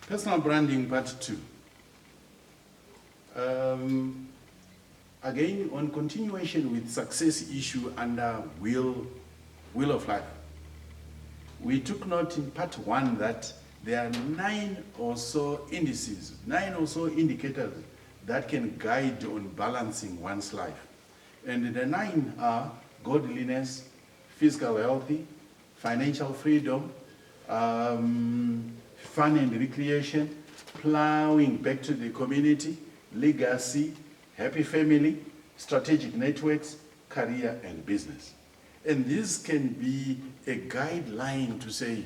Personal branding part 2. Again, on continuation with success issue under wheel of life. We took note in part 1 that there are 9 or so indices, 9 or so indicators that can guide on balancing one's life. And the 9 are godliness, physical health, financial freedom, fun and recreation, plowing back to the community, legacy, happy family, strategic networks, career and business. And this can be a guideline to say,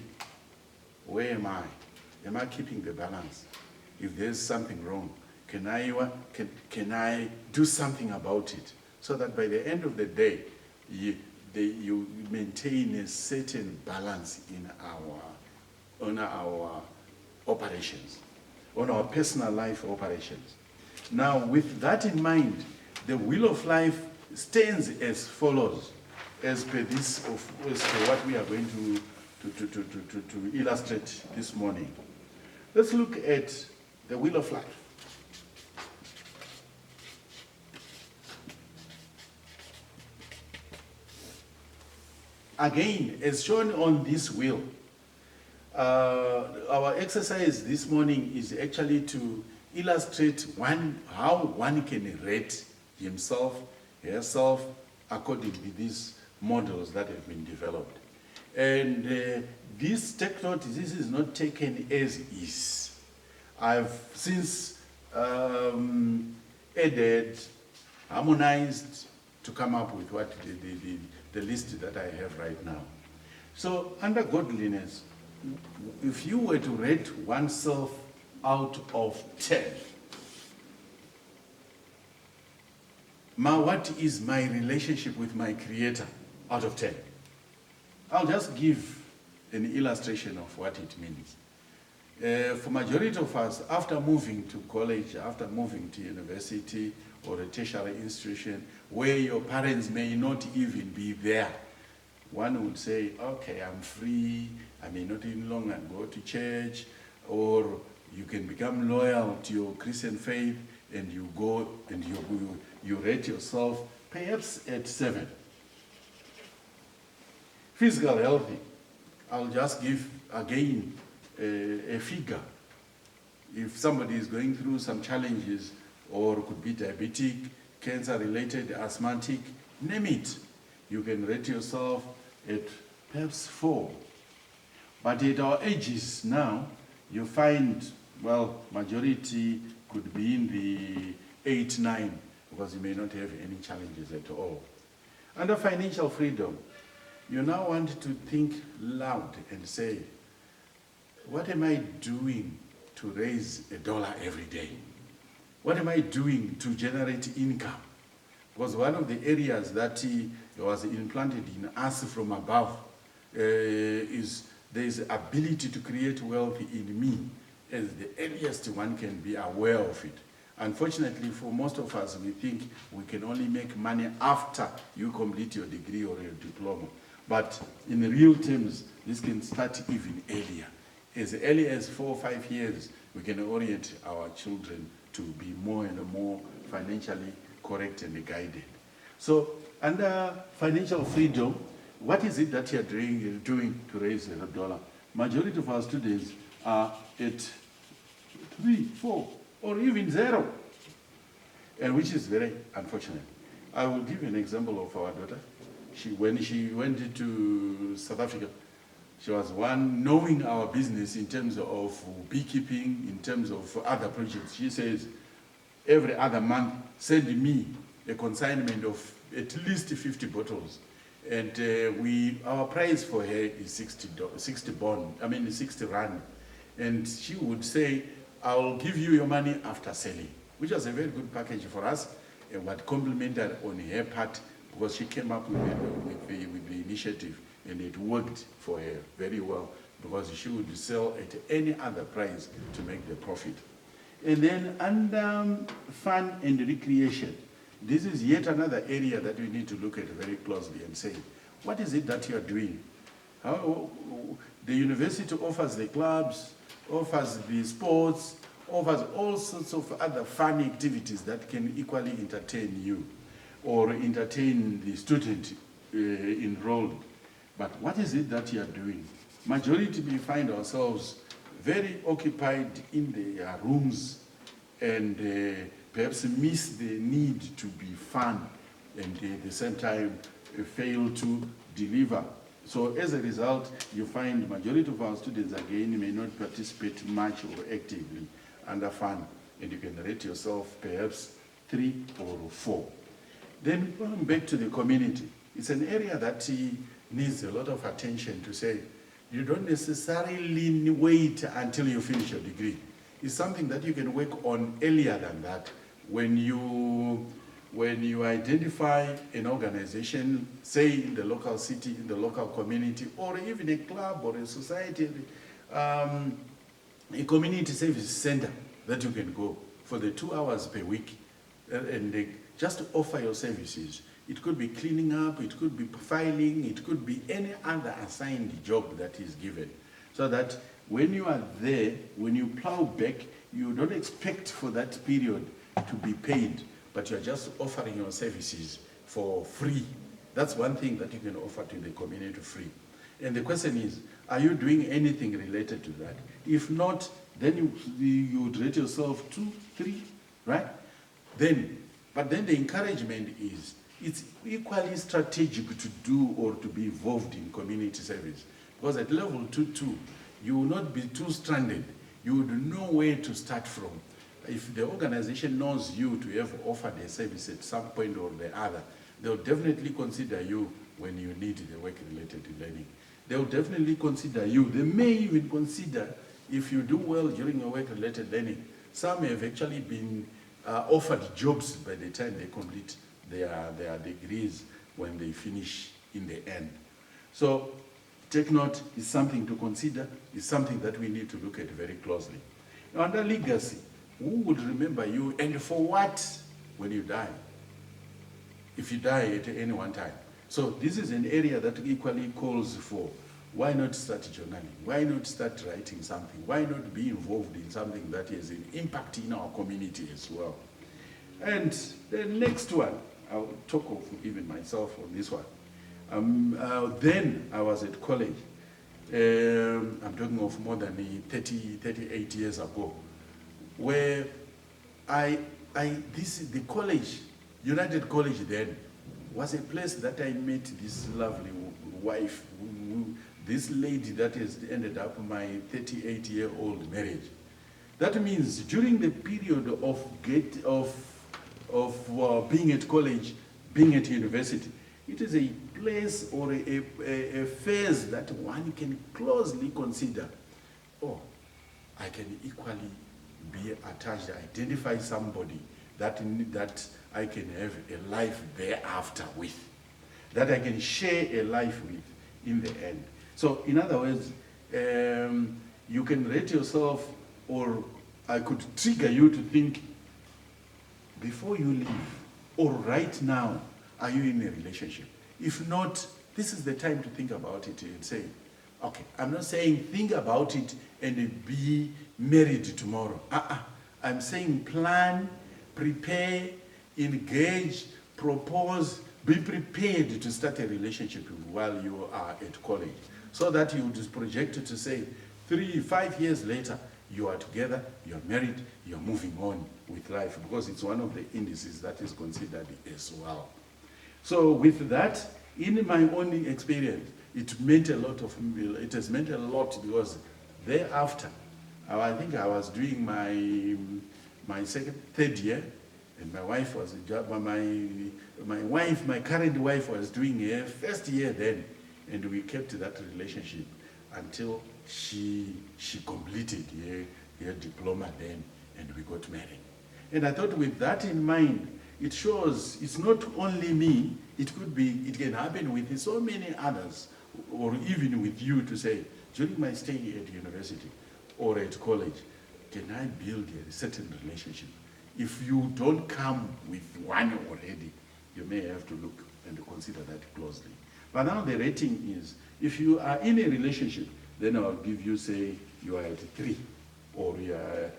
where am I? Am I keeping the balance? If there's something wrong, can I do something about it? So that by the end of the day, you maintain a certain balance on our operations, on our personal life operations. Now, with that in mind, the wheel of life stands as follows, as per what we are going to illustrate this morning. Let's look at the wheel of life. Again, as shown on this wheel, our exercise this morning is actually to illustrate how one can rate himself, herself, according to these models that have been developed. And this take note, this is not taken as is. I've since added, harmonized to come up with what the list that I have right now. So under godliness, if you were to rate oneself out of 10, what is my relationship with my Creator out of 10? I'll just give an illustration of what it means. For majority of us, after moving to college, after moving to university or a tertiary institution where your parents may not even be there, one would say, okay, I'm free, I may not any longer go to church, or you can become loyal to your Christian faith and you go and you rate yourself perhaps at 7. Physical healthy, I'll just give again a figure. If somebody is going through some challenges, or could be diabetic, cancer-related, asthmatic, name it, you can rate yourself at perhaps 4. But at our ages now, you find, well, majority could be in the 8, 9, because you may not have any challenges at all. Under financial freedom, you now want to think loud and say, what am I doing to raise $1 every day? What am I doing to generate income? Because one of the areas that was implanted in us from above is there's ability to create wealth in me as the earliest one can be aware of it. Unfortunately, for most of us, we think we can only make money after you complete your degree or your diploma. But in real terms, this can start even earlier. As early as 4 or 5 years, we can orient our children to be more and more financially correct and guided. So under financial freedom, what is it that you're doing to raise $1? Majority of our students are at 3, 4, or even 0, and which is very unfortunate. I will give you an example of our daughter. When she went to South Africa, she was one knowing our business in terms of beekeeping, in terms of other projects. She says, every other month, send me a consignment of at least 50 bottles. And our price for her is 60 rand. And she would say, I'll give you your money after selling, which was a very good package for us, and what complimented on her part, because she came up with the initiative, and it worked for her very well, because she would sell at any other price to make the profit. And then under fun and recreation, this is yet another area that we need to look at very closely and say, what is it that you are doing? The university offers the clubs, offers the sports, offers all sorts of other fun activities that can equally entertain you or entertain the student enrolled. But what is it that you are doing? Majority may find ourselves very occupied in their rooms and perhaps miss the need to be fun and at the same time fail to deliver. So as a result, you find the majority of our students again may not participate much or actively under fun, and you can rate yourself perhaps 3 or 4. Then going back to the community, it's an area that needs a lot of attention to say, you don't necessarily wait until you finish your degree. It's something that you can work on earlier than that. When you identify an organization, say in the local city, in the local community, or even a club or a society, a community service center that you can go for the 2 hours per week and just offer your services. It could be cleaning up, it could be filing, it could be any other assigned job that is given. So that when you are there, when you plow back, you don't expect for that period to be paid, but you're just offering your services for free. That's one thing that you can offer to the community free. And the question is, are you doing anything related to that? If not, then you would rate yourself 2, 3, right? But then the encouragement is, it's equally strategic to do or to be involved in community service. Because at level 2, you will not be too stranded. You would know where to start from. If the organization knows you to have offered a service at some point or the other, they'll definitely consider you when you need the work-related learning. They'll definitely consider you. They may even consider if you do well during your work-related learning. Some have actually been offered jobs by the time they complete their degrees when they finish in the end. So take note, is something to consider, is something that we need to look at very closely. Now, under legacy, who would remember you and for what when you die? If you die at any one time. So this is an area that equally calls for, why not start journaling? Why not start writing something? Why not be involved in something that has an impact in our community as well? And the next one, I'll talk of even myself on this one. Then I was at college. I'm talking of more than 38 years ago, where the college, United College then, was a place that I met this lovely wife, this lady that has ended up my 38-year-old marriage. That means during the period of being at college, being at university, it is a place or a phase that one can closely consider. Oh, I can equally be attached, identify somebody that I can have a life thereafter with, that I can share a life with in the end. So in other words, you can rate yourself, or I could trigger you to think, before you leave, or right now, are you in a relationship? If not, this is the time to think about it and say, okay, I'm not saying think about it and be married tomorrow. I'm saying plan, prepare, engage, propose, be prepared to start a relationship while you are at college, so that you just project to say 3, 5 years later, you are together, you are married, you are moving on with life, because it's one of the indices that is considered as well. So with that, in my own experience, it has meant a lot, because thereafter, I think I was doing my third year, and my wife was my current wife was doing her first year then, and we kept that relationship until she completed her diploma then, and we got married. And I thought, with that in mind, it shows it's not only me, it can happen with so many others, or even with you, to say, during my stay at university or at college, can I build a certain relationship? If you don't come with one already, you may have to look and consider that closely. But now the rating is, if you are in a relationship, then I'll give you, say, you are at 3, or you are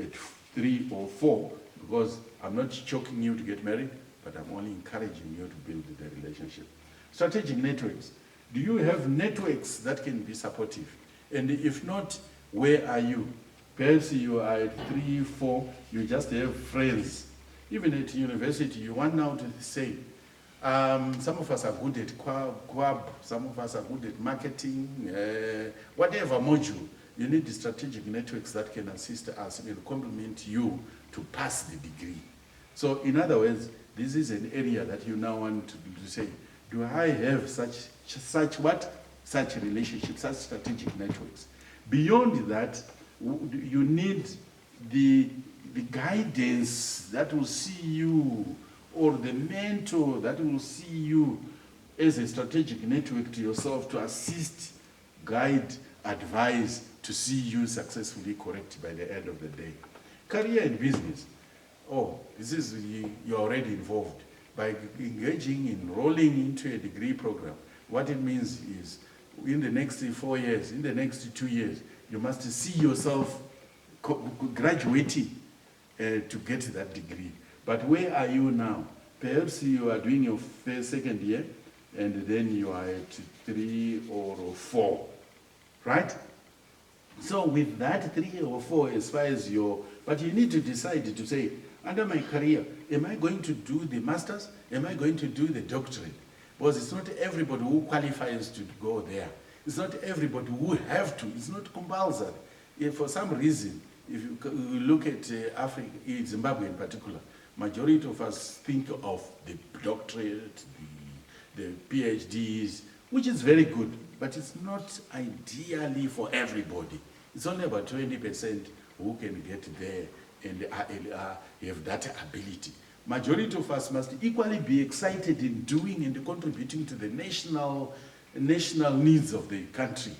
at 3 or 4, because I'm not choking you to get married, but I'm only encouraging you to build the relationship. Strategic networks. Do you have networks that can be supportive? And if not, where are you? Perhaps you are at 3, 4, you just have friends. Even at university, you want now to say, some of us are good at Quab, some of us are good at marketing, whatever module. You need the strategic networks that can assist us and complement you to pass the degree. So in other words, this is an area that you now want to say, do I have such relationships, such strategic networks? Beyond that, you need the guidance that will see you, or the mentor that will see you as a strategic network to yourself, to assist, guide, advise, to see you successfully correct by the end of the day. Career and business. Oh, this is, you're already involved. By engaging, enrolling into a degree program, what it means is, in the next 4 years, in the next 2 years, you must see yourself graduating to get that degree. But where are you now? Perhaps you are doing your second year, and then you are at 3 or 4, right? So with that 3 or 4, as far as but you need to decide to say, under my career, am I going to do the master's? Am I going to do the doctorate? Because it's not everybody who qualifies to go there. It's not everybody who have to. It's not compulsory. If for some reason, if you look at Africa, Zimbabwe in particular, majority of us think of the doctorate, the PhDs, which is very good, but it's not ideally for everybody. It's only about 20% who can get there and have that ability. Majority of us must equally be excited in doing and contributing to the national needs of the country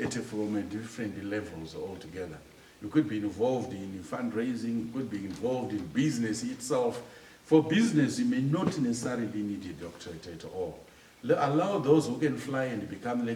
from different levels altogether. You could be involved in fundraising, you could be involved in business itself. For business, you may not necessarily need a doctorate at all. Allow those who can fly and become